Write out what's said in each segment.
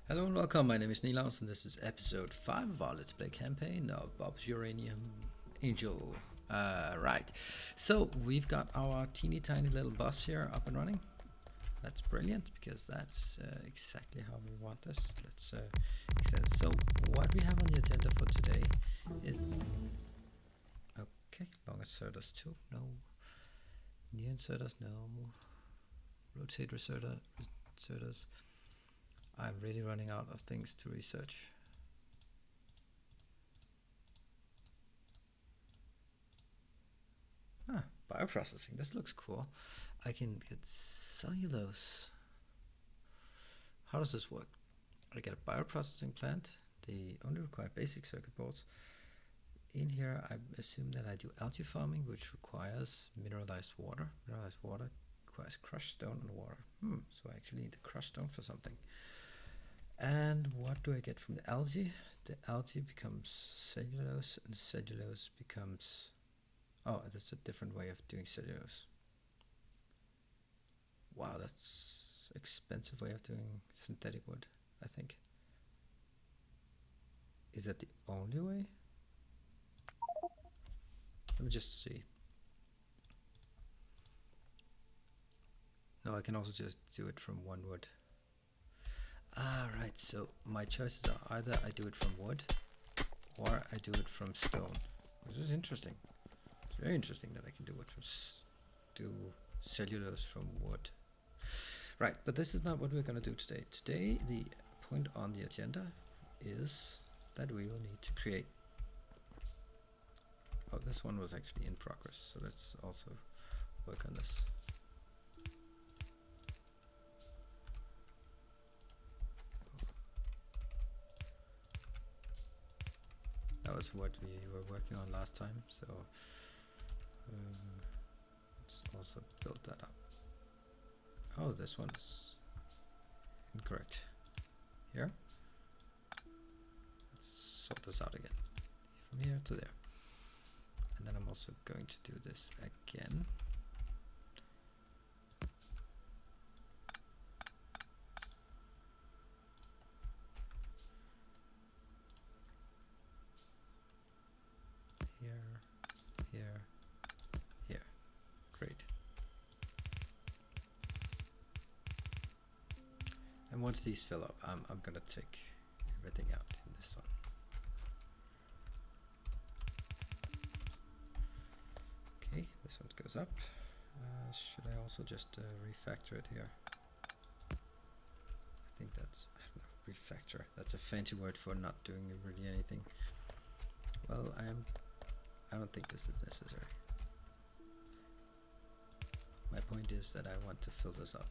Hello and welcome, my name is Nilaus and this is episode 5 of our Let's Play campaign of Bob's Uranium Angel. Right, so we've got our teeny tiny little bus here up and running. That's brilliant because that's exactly how we want this. Let's extend it. So what we have on the agenda for today is... Okay, long inserters too, no. Near inserters, no. Rotate inserters. I'm really running out of things to research. Bioprocessing, this looks cool. I can get cellulose. How does this work? I get a bioprocessing plant. They only require basic circuit boards. In here, I assume that I do algae farming, which requires mineralized water. Mineralized water requires crushed stone and water. So I actually need the crushed stone for something. And what do I get from the algae? The algae becomes cellulose, and cellulose becomes... Oh, that's a different way of doing cellulose. Wow, that's expensive way of doing synthetic wood, I think. Is that the only way? Let me just see. No, I can also just do it from one wood. Right, so my choices are either I do it from wood or I do it from stone. Which is interesting. It's very interesting that I can do it from do cellulose from wood. Right, but this is not what we're going to do today. Today the point on the agenda is that we will need to create... Oh, this one was actually in progress, so let's also work on this. That was what we were working on last time, so let's also build that up. Oh, this one's incorrect. Here. Let's sort this out again. From here to there. And then I'm also going to do this again. Here. Great. And once these fill up, I'm gonna take everything out in this one. Okay, this one goes up. Should I also just refactor it here? I think that's, I don't know, refactor. That's a fancy word for not doing really anything. Well, I don't think this is necessary. My point is that I want to fill this up.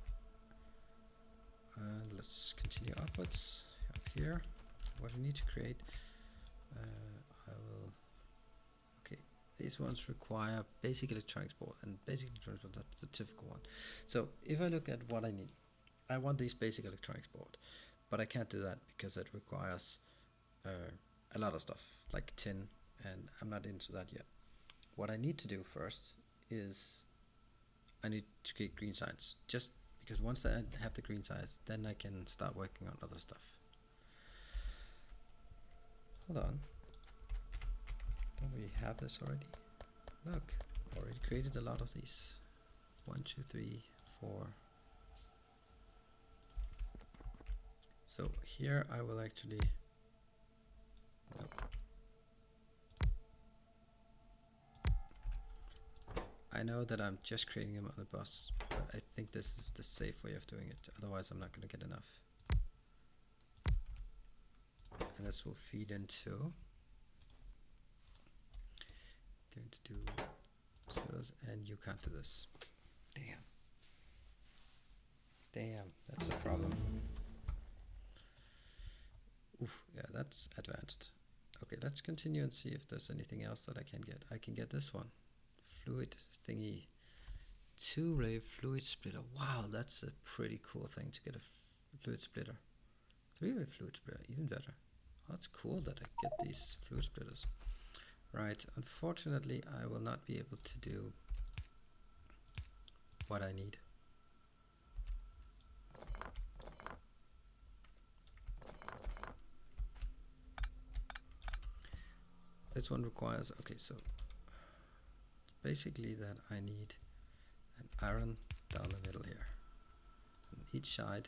And let's continue upwards. Up here, what I need to create, I will... Okay, these ones require basic electronics board, and basic electronics board, that's a typical one. So if I look at what I need, I want these basic electronics board, but I can't do that because it requires a lot of stuff, like tin, and I'm not into that yet. What I need to do first is I need to create green signs, just because once I have the green signs, then I can start working on other stuff. Hold on. Don't we have this already? Look, already created a lot of these. 1, 2, 3, 4. So here I will actually... I know that I'm just creating them on the bus, but I think this is the safe way of doing it. Otherwise, I'm not going to get enough. And this will feed into... Going to do photos, and you can't do this. Damn, that's a problem. Oof, yeah, that's advanced. Okay, let's continue and see if there's anything else that I can get. I can get this one. Fluid thingy. 2-ray fluid splitter. Wow, that's a pretty cool thing to get a fluid splitter. 3-ray fluid splitter, even better. Oh, that's cool that I get these fluid splitters. Right, unfortunately I will not be able to do what I need. this one requires, okay, so basically that I need an iron down the middle here, on each side.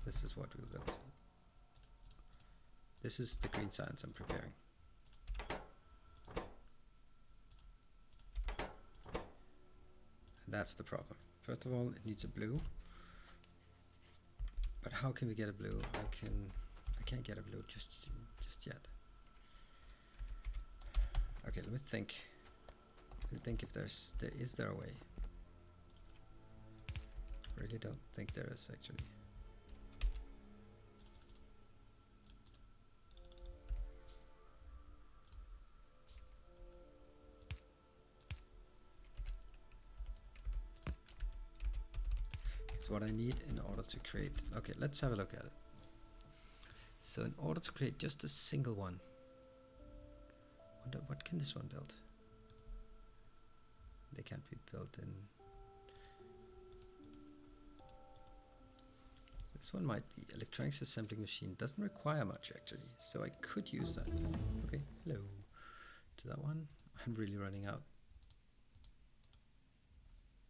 This is what we built. This is the green science I'm preparing. And that's the problem. First of all, it needs a blue. But how can we get a blue? I can't get a blue just yet. Okay, let me think. If is there a way? I really don't think there is actually. What I need in order to create, okay, let's have a look at it. So in order to create just a single one, what can this one build? They can't be built in. This one might be electronics assembling machine, doesn't require much actually, so I could use that. Okay, hello to that one. I'm really running out.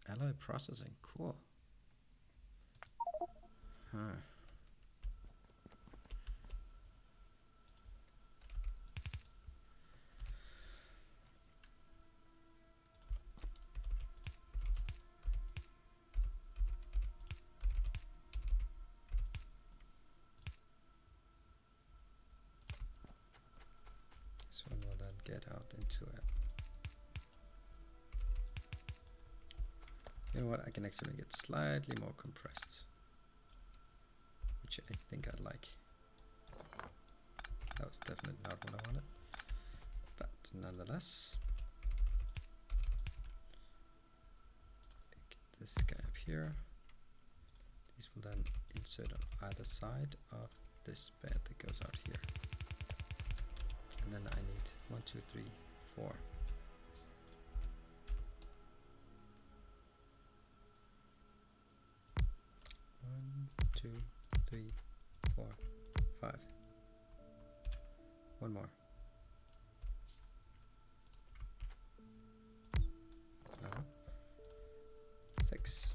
Alloy processing, cool. Huh. This one will then get out into it. You know what? I can actually make it slightly more compressed, which I think I'd like. That was definitely not what I wanted, but nonetheless. Get this guy up here. These will then insert on either side of this bed that goes out here. And then I need 1, 2, 3, 4. 1, 2, 3, 4, 5. One more. No. 6.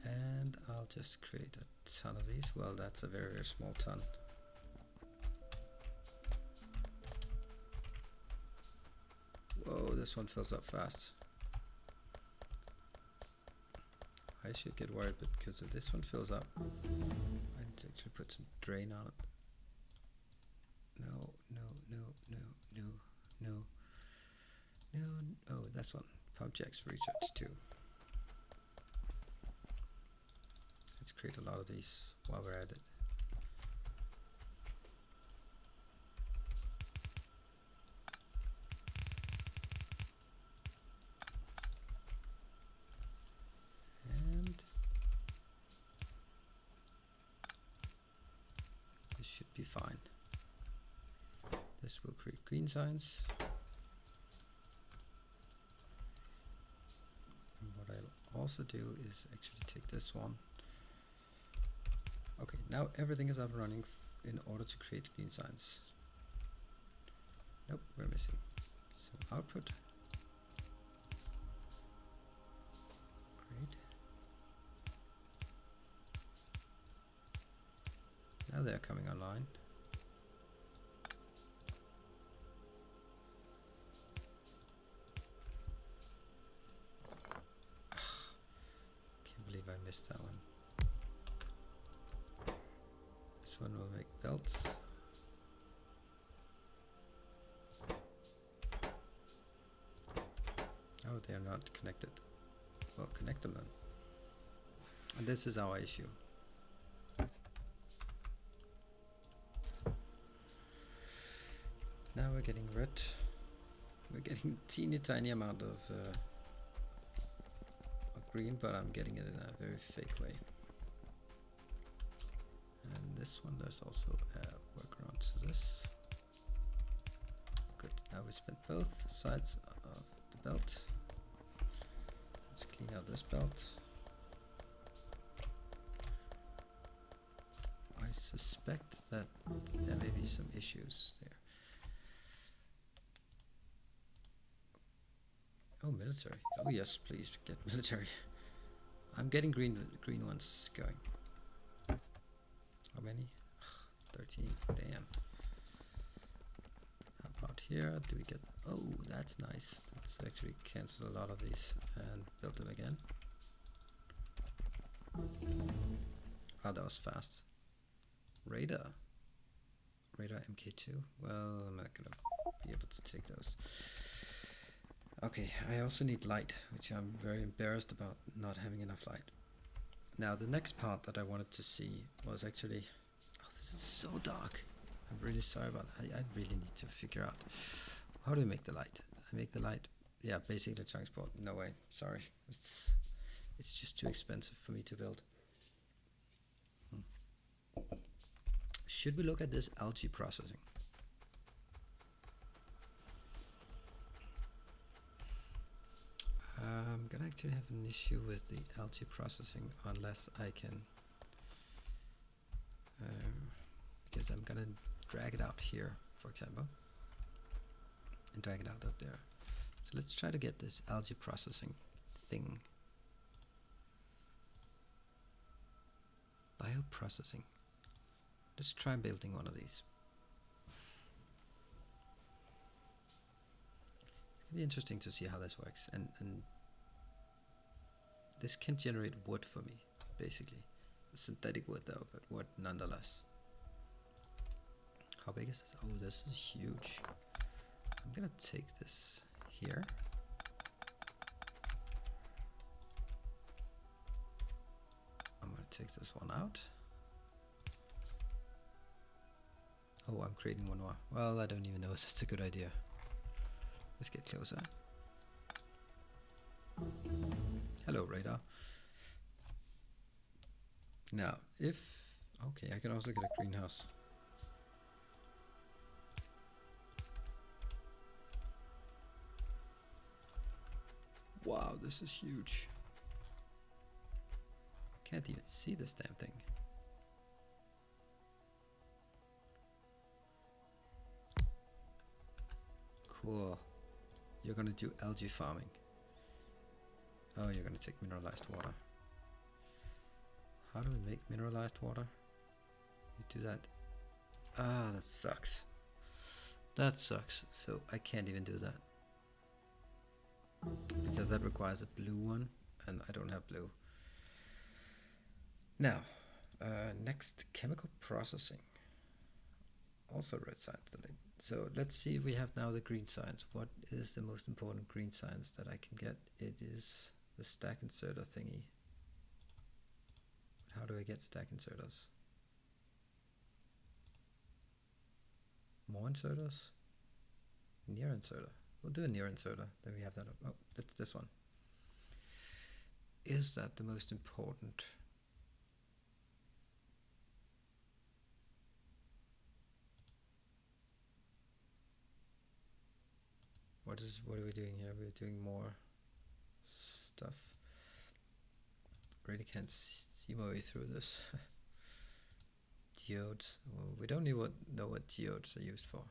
And I'll just create a ton of these. Well, that's a very, very small ton. Whoa, this one fills up fast. I should get worried, but because if this one fills up, I need to actually put some drain on it. No, no, no, no, no, no, no. Oh, that's one. Pump jacks research too. Let's create a lot of these while we're at it. Be fine. This will create green signs. And what I'll also do is actually take this one. Okay, now everything is up and running in order to create green signs. Nope, we're missing some output. Great. Now they're coming online. Can't believe I missed that one. This one will make belts. Oh, they are not connected. Well, connect them then. And this is our issue. Now we're getting red. We're getting a teeny tiny amount of green, but I'm getting it in a very fake way. And this one, there's also a workaround to this. Good. Now we spent both sides of the belt. Let's clean out this belt. I suspect that there may be some issues there. Oh, military. Oh yes, please get military. I'm getting green ones going. How many? 13. Damn. How about here? Do we get... Oh, that's nice. Let's actually cancel a lot of these and build them again. Oh, that was fast. Radar. Radar MK2. Well, I'm not gonna be able to take those. Okay, I also need light, which I'm very embarrassed about not having enough light. Now, the next part that I wanted to see was actually... Oh, this is so dark. I'm really sorry about that. I really need to figure out how do I make the light. I make the light, yeah, basically transport. No way, sorry. It's just too expensive for me to build. Should we look at this algae processing? I'm gonna actually have an issue with the algae processing unless I can, because I'm gonna drag it out here, for example, and drag it out up there. So let's try to get this algae processing thing. Bioprocessing. Let's try building one of these. It's gonna be interesting to see how this works, and this can generate wood for me, basically. Synthetic wood though, but wood nonetheless. How big is this? Oh, this is huge. I'm gonna take this here. I'm gonna take this one out. Oh, I'm creating one more. Well, I don't even know if it's a good idea. Let's get closer. Hello, radar. Now, if... Okay, I can also get a greenhouse. Wow, this is huge. Can't even see this damn thing. Cool. You're gonna do algae farming. Oh, you're gonna take mineralized water. How do we make mineralized water? You do that. Ah, that sucks. That sucks. So I can't even do that. Because that requires a blue one, and I don't have blue. Now, next, chemical processing. Also red science. So let's see if we have now the green science. What is the most important green science that I can get? It is the stack inserter thingy. How do I get stack inserters? More inserters? Near inserter. We'll do a near inserter. Then we have that. Oh, that's this one. Is that the most important? What are we doing here? We're doing more stuff. Really can't see my way through this. Geodes. Well, we don't even know what geodes are used for.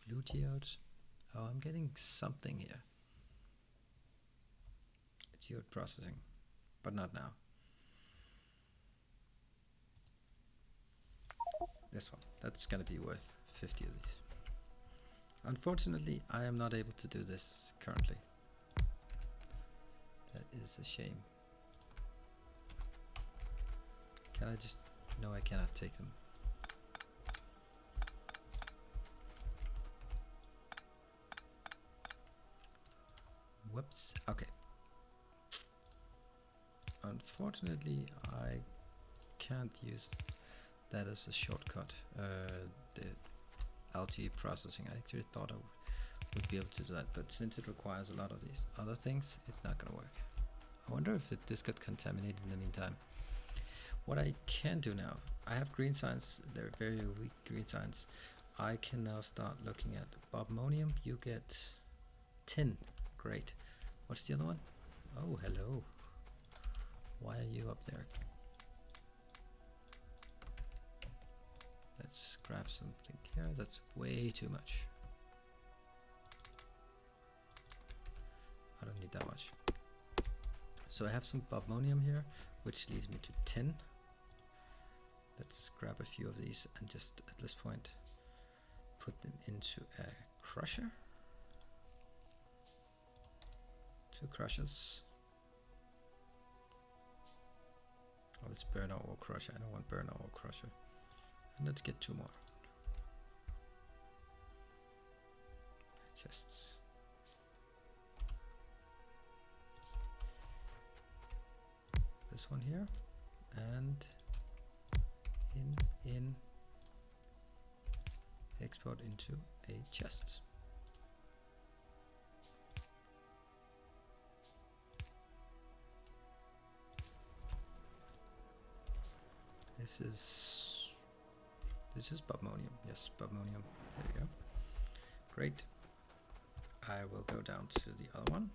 Blue geodes. Oh, I'm getting something here. Geode processing, but not now. This one. That's gonna be worth 50 of these. Unfortunately, I am not able to do this currently. That is a shame. Can I just... No, I cannot take them. Whoops. Okay. Unfortunately, I can't use that as a shortcut. The algae processing. I actually thought I would be able to do that, but since it requires a lot of these other things, it's not going to work. I wonder if this got contaminated in the meantime. What I can do now, I have green science, they're very weak green science. I can now start looking at bobmonium. You get tin. Great. What's the other one? Oh, hello. Why are you up there? Let's grab something here. That's way too much. I don't need that much. So I have some bobmonium here, which leads me to tin. Let's grab a few of these and just at this point put them into a crusher. 2 crushers. Oh, this burner ore crusher. I don't want burner ore crusher. And let's get 2 more. Chests. This one here, and in export into a chest. This is bobmonium. Yes, bobmonium. There we go. Great. I will go down to the other one.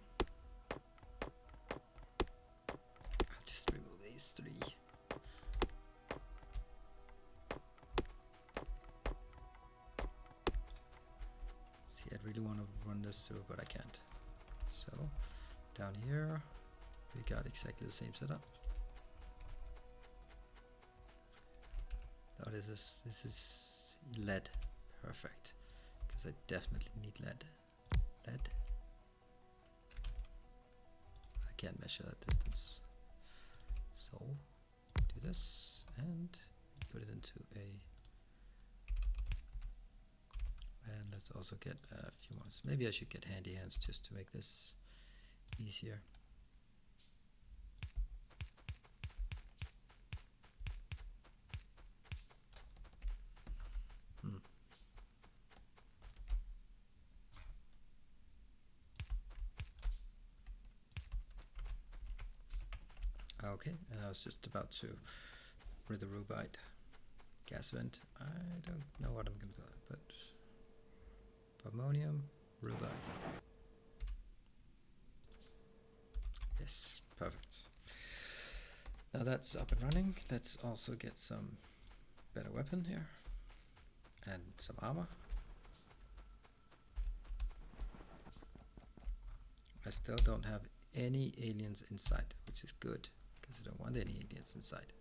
I'll just remove these 3. See, I really want to run this through, but I can't. So, down here, we got exactly the same setup. Oh, this is lead. Perfect. Because I definitely need lead. Lead. I can't measure that distance. So, do this and put it into a... And let's also get a few more. Maybe I should get handy hands just to make this easier. Okay, and I was just about to rid the rubite gas vent. I don't know what I'm going to do, but ammonium, rubite. Yes, perfect. Now that's up and running. Let's also get some better weapon here and some armor. I still don't have any aliens inside, which is good, because I don't want any aliens inside.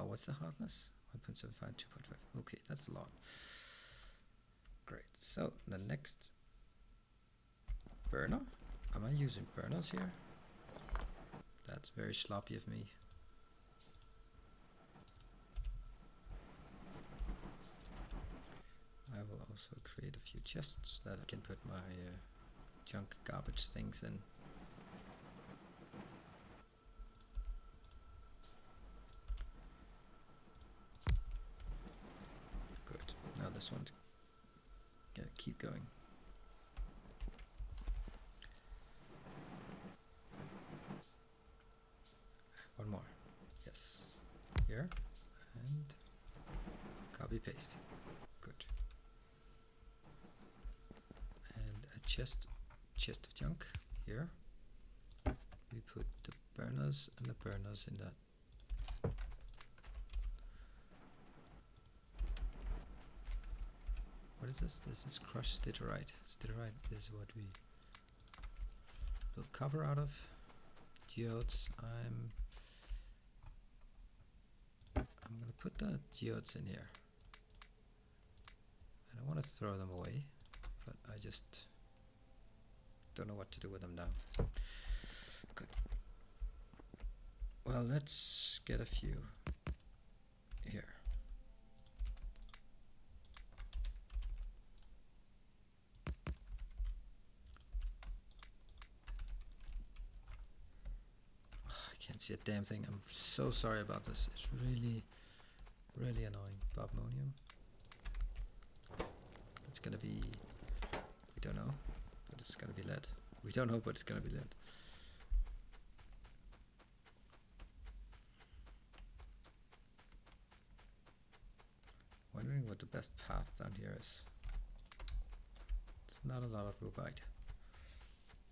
What's the hardness? 1.75, 2.5. Okay, that's a lot. Great. So the next burner. Am I using burners here? That's very sloppy of me. I will also create a few chests that I can put my junk garbage things in. Good. Now this one's gonna keep going. One more. Yes. Here. And copy paste. Good. And a chest of junk here. We put the burners and the burners in that. What is this? This is crushed statorite. Statorite is what we build copper out of. Geodes. I'm gonna put the geodes in here. I don't want to throw them away, but I just don't know what to do with them now. Good. Well, let's get a few here. I can't see a damn thing. I'm so sorry about this. It's really annoying. Bobmonium. It's gonna be, we don't know, but it's gonna be lead. We don't know, but it's gonna be lead. Wondering what the best path down here is. It's not a lot of rubite.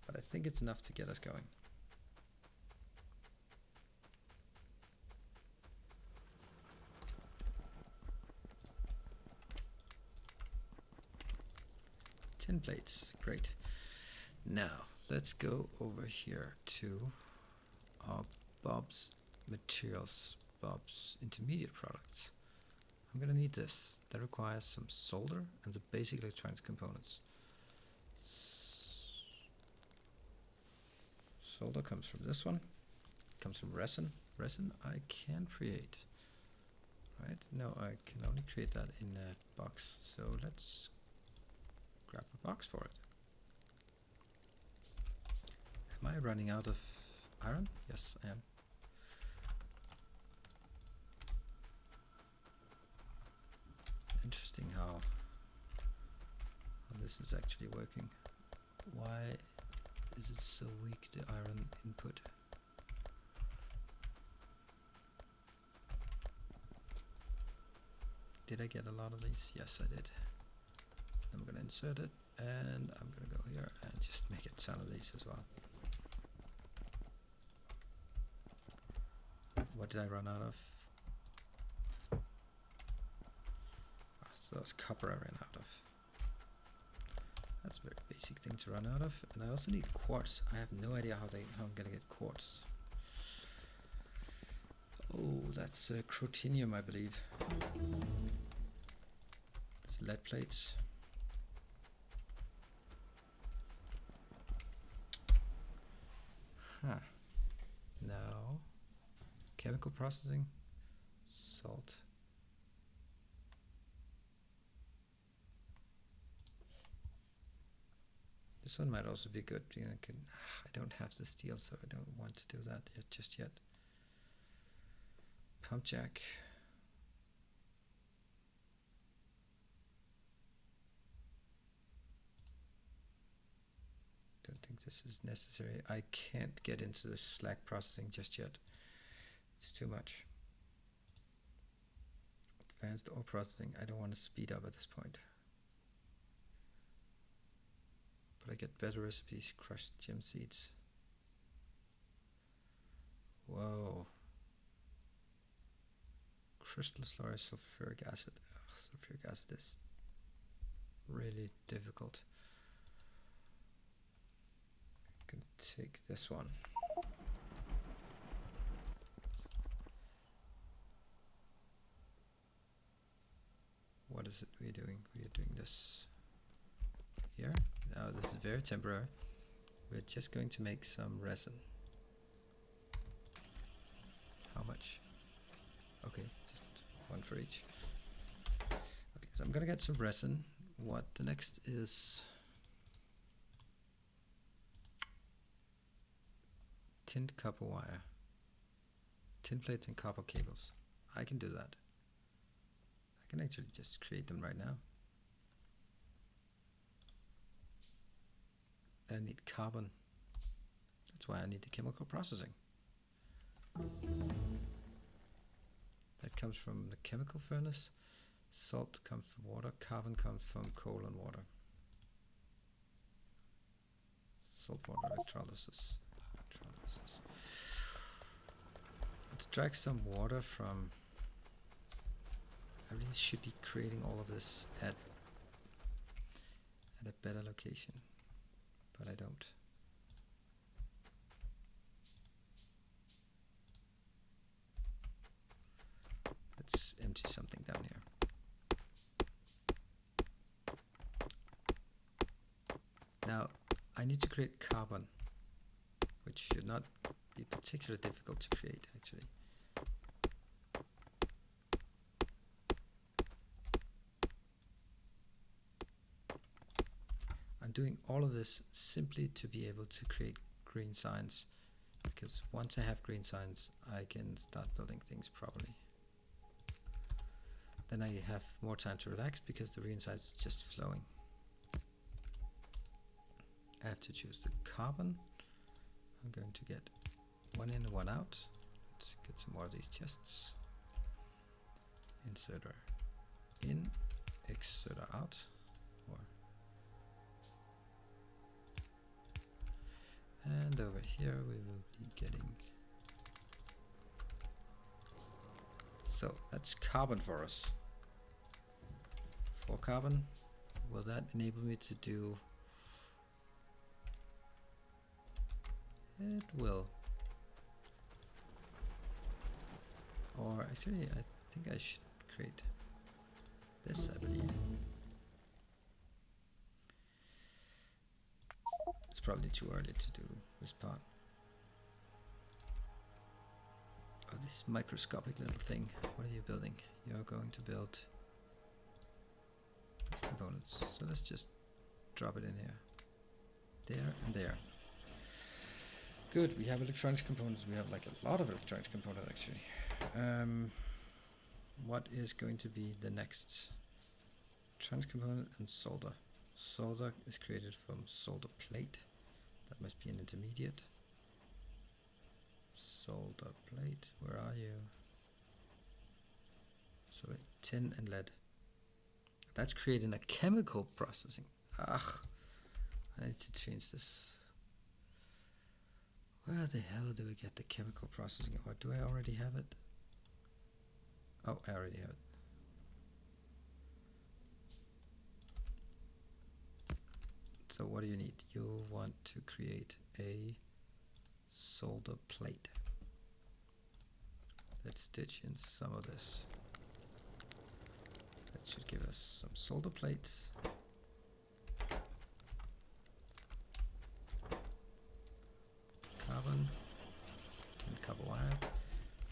but I think it's enough to get us going. Tin plates, great. Now let's go over here to our Bob's materials, Bob's intermediate products. I'm gonna need this. That requires some solder and some basic electronics components. Solder comes from this one, comes from resin. Resin I can create, right? No, I can only create that in a box. So let's grab a box for it. Am I running out of iron? Yes, I am. Interesting how this is actually working. Why is it so weak, the iron input? Did I get a lot of these? Yes, I did. I'm gonna insert it, and I'm gonna go here and just make it 10 of these as well. What did I run out of? So that's copper I ran out of. That's a very basic thing to run out of. And I also need quartz. I have no idea how I'm gonna get quartz. Oh, that's crotinium, I believe. It's lead plates. Huh. Now, chemical processing, salt. This one might also be good. You know, I don't have the steel, so I don't want to do that just yet. Pump jack. Don't think this is necessary. I can't get into the slag processing just yet. It's too much. Advanced ore processing. I don't want to speed up at this point. But I get better recipes. Crushed gem seeds. Whoa. Crystal slurry sulfuric acid. Ugh, sulfuric acid is really difficult. I'm gonna take this one. What is it we're doing? We're doing this here. Now this is very temporary. We're just going to make some resin. How much? Okay, just one for each. Okay, so I'm gonna get some resin. What the next is tinned copper wire, tin plates and copper cables. I can do that. I can actually just create them right now. I need carbon. That's why I need the chemical processing. That comes from the chemical furnace. Salt comes from water. Carbon comes from coal and water. Salt water electrolysis. Let's drag some water from. I really should be creating all of this at a better location, but I don't. Let's empty something down here. Now I need to create carbon, which should not be particularly difficult to create actually. I'm doing all of this simply to be able to create green signs, because once I have green signs I can start building things properly. Then I have more time to relax because the green signs is just flowing. I have to choose the carbon. I'm going to get one in and one out. Let's get some more of these chests. Inserter in, exerter out. Or and over here we will be getting. So that's carbon for us. 4 carbon. Will that enable me to do? It will. Or actually, I think I should create this, I believe. It's probably too early to do this part. Oh, this microscopic little thing. What are you building? You're going to build components. So let's just drop it in here. There and there. Good, we have electronics components. We have like a lot of electronics components actually. What is going to be the next? Electronics component and solder. Solder is created from solder plate. That must be an intermediate. Solder plate, where are you? So tin and lead. That's creating a chemical processing. Ugh, I need to change this. Where the hell do we get the chemical processing? Or do I already have it? Oh, I already have it. So what do you need? You want to create a solder plate. Let's stitch in some of this. That should give us some solder plates. Carbon, tin copper wire.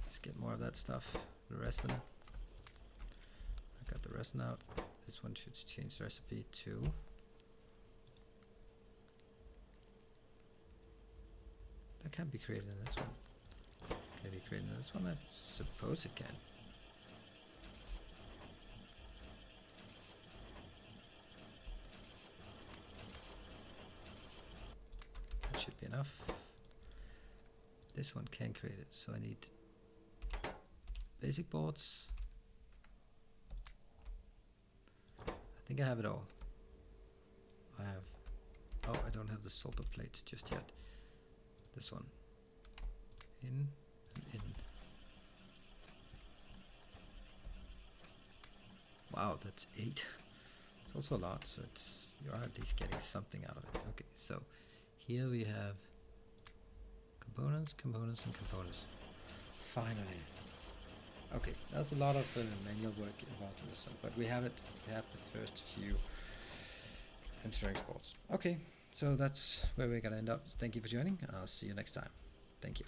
Let's get more of that stuff. The resin. I got the resin out. This one should change the recipe to. That can't be created in this one. Can it be created in this one? I suppose it can. That should be enough. This one can create it, so I need basic boards. I think I have it all. I have. Oh, I don't have the solder plate just yet. This one. In and in. Wow, that's 8. It's also a lot, so it's you're at least getting something out of it. Okay, so here we have components, components, and components. Finally. Okay, that's a lot of manual work involved in this one, but we have it. We have the first few electronics boards. Okay. So that's where we're going to end up. Thank you for joining, and I'll see you next time. Thank you.